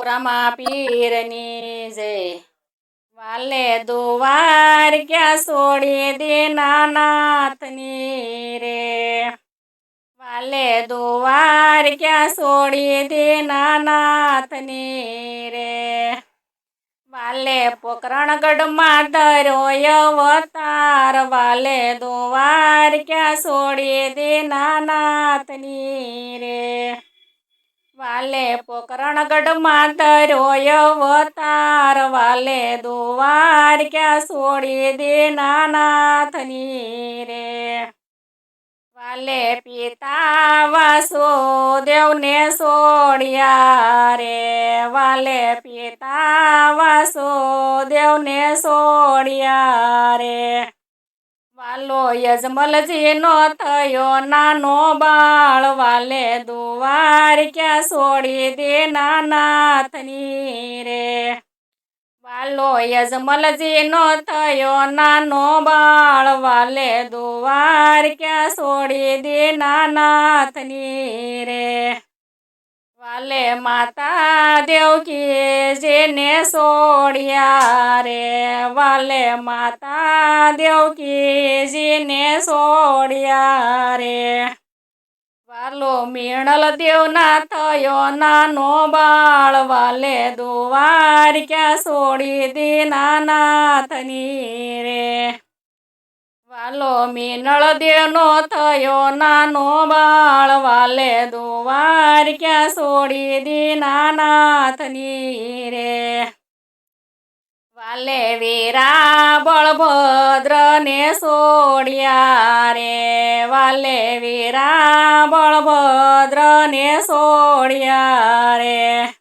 રમા પીરની જય વાલે દુવાર ક્યાં છોડી દીનાનાથની રે વાલે દુવાર ક્યાં છોડી દીનાનાથની રે વાલે પોકરણગઢમાં ધર્યો અવતાર વાલે દુવાર ક્યાં છોડી દીનાનાથની રે વાલે પોકરણગઢમાં ધર્યો અવતાર વાલે દુવાર ક્યાં છોડી દીનાનાથની રે વાલે પિતા વાસુદેવને છોડ્યા રે વાલે પિતા વાસુદેવને છોડ્યા રે વાલો યજમલજીનો થયો નાનો બાળ વાલે દુવાર ક્યાં છોડી દીનાનાથની રે વાલો યજમલજીનો થયો નાનો બાળ વાલે દુવાર ક્યાં છોડી દીનાનાથની રે વાલે માતા દેવકીજીને છોડ્યા રે વાલે માતા દેવકીજીને છોડ્યા રે વાલો મીણલ દેવના થયો નાનો બાળ વાલે દુવાર ક્યાં છોડી દીનાનાથની રે વાલો મીનળ દેવનો થયો નાનો બાળ વાલે દુવાર ક્યાં છોડી દીનાનાથની રે વાલે વીરા બળભદ્રને છોડ્યા રે વાલે વીરા બળભદ્રને છોડ્યા રે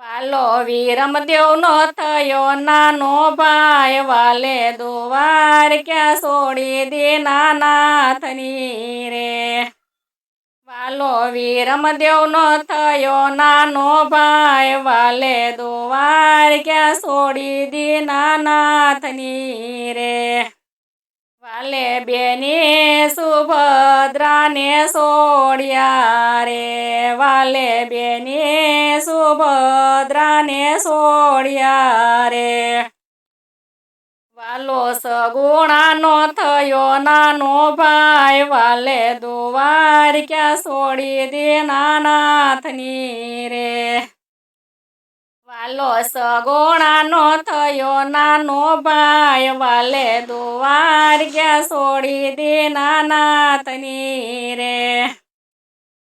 વાલો વીરમદેવનો થયો નાનો ભાઈ વાલે દુવાર ક્યાં છોડી દીનાનાથની રે વાલો વીરમદેવનો થયો નાનો ભાઈ વાલે દુવાર ક્યાં છોડી દીનાનાથની રે વાલે બેની સુભદ્રાને છોડ્યા રે વાલે બેની સુભદ્રાને છોડ્યા રે વાલો સગુણાનો થયો નાનો ભાઈ વાલે દુવાર ક્યાં છોડી દીનાનાથની રે વાલો સગુણાનો થયો નાનો ભાઈ વાલે દુવાર ક્યાં છોડી દીનાનાથની રે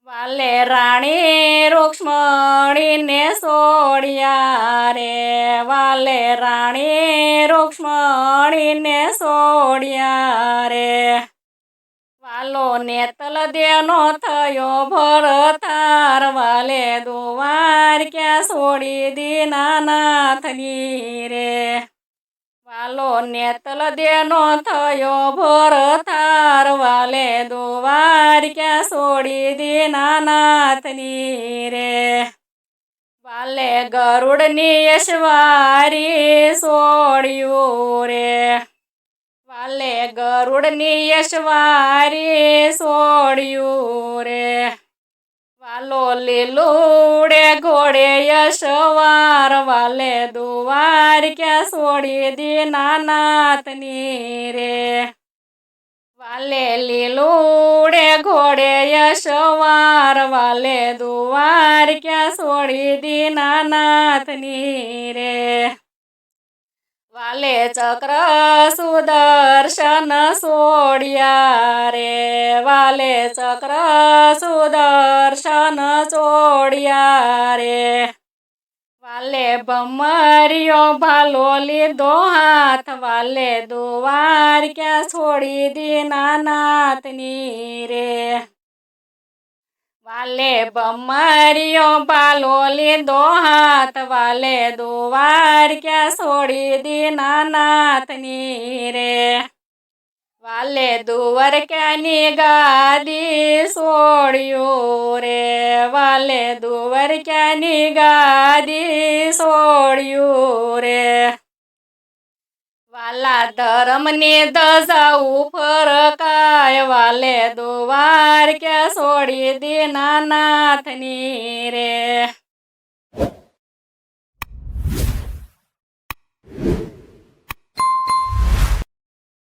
વાલે રાણી રૂક્ષ્મણીને છોડ્યા રે વાલે રાણી રૂક્ષ્મણીને છોડ્યા રે વાલો નેતલ દેવનો થયો ભરતાર વાલે દુવાર ક્યાં છોડી દીનાનાથની રે વાલો નેતલ દેવનો થયો ભરતાર વાલે દુવાર ક્યાં છોડી દીનાનાથની રે વાલે ગરુડની યશવારી છોડ્યું રે વાલે ગરુડની યશવારી છોડ્યું રે વાલો લીલુડે ઘોડે યશવાર વાલે દુવાર ક્યાં છોડી દીનાનાથની રે વાલે લીલુડે ઘોડે યશવાર વાલે દુવાર ક્યાં છોડી દીનાનાથની રે વાલે ચક્ર સુદર્શન છોડ્યા રે વાલે ચક્ર સુદર્શન છોડ્યા રે વાલે ભમરિયો ભાલો લીધો હાથ વાલે દુવાર ક્યાં છોડી દીનાનાથની રે વાલે ભમરિયો ભાલો લીધો હાથ વાલે દુવાર ક્યાં છોડી દીનાનાથની રે વાલે દ્વારકાની ગાદી છોડ્યું રે વાલે દ્વારકાની ગાદી છોડ્યું રે વાલા ધર્મની ધજા ઉપર કાય વાલે દ્વારકા છોડી દીનાનાથની રે।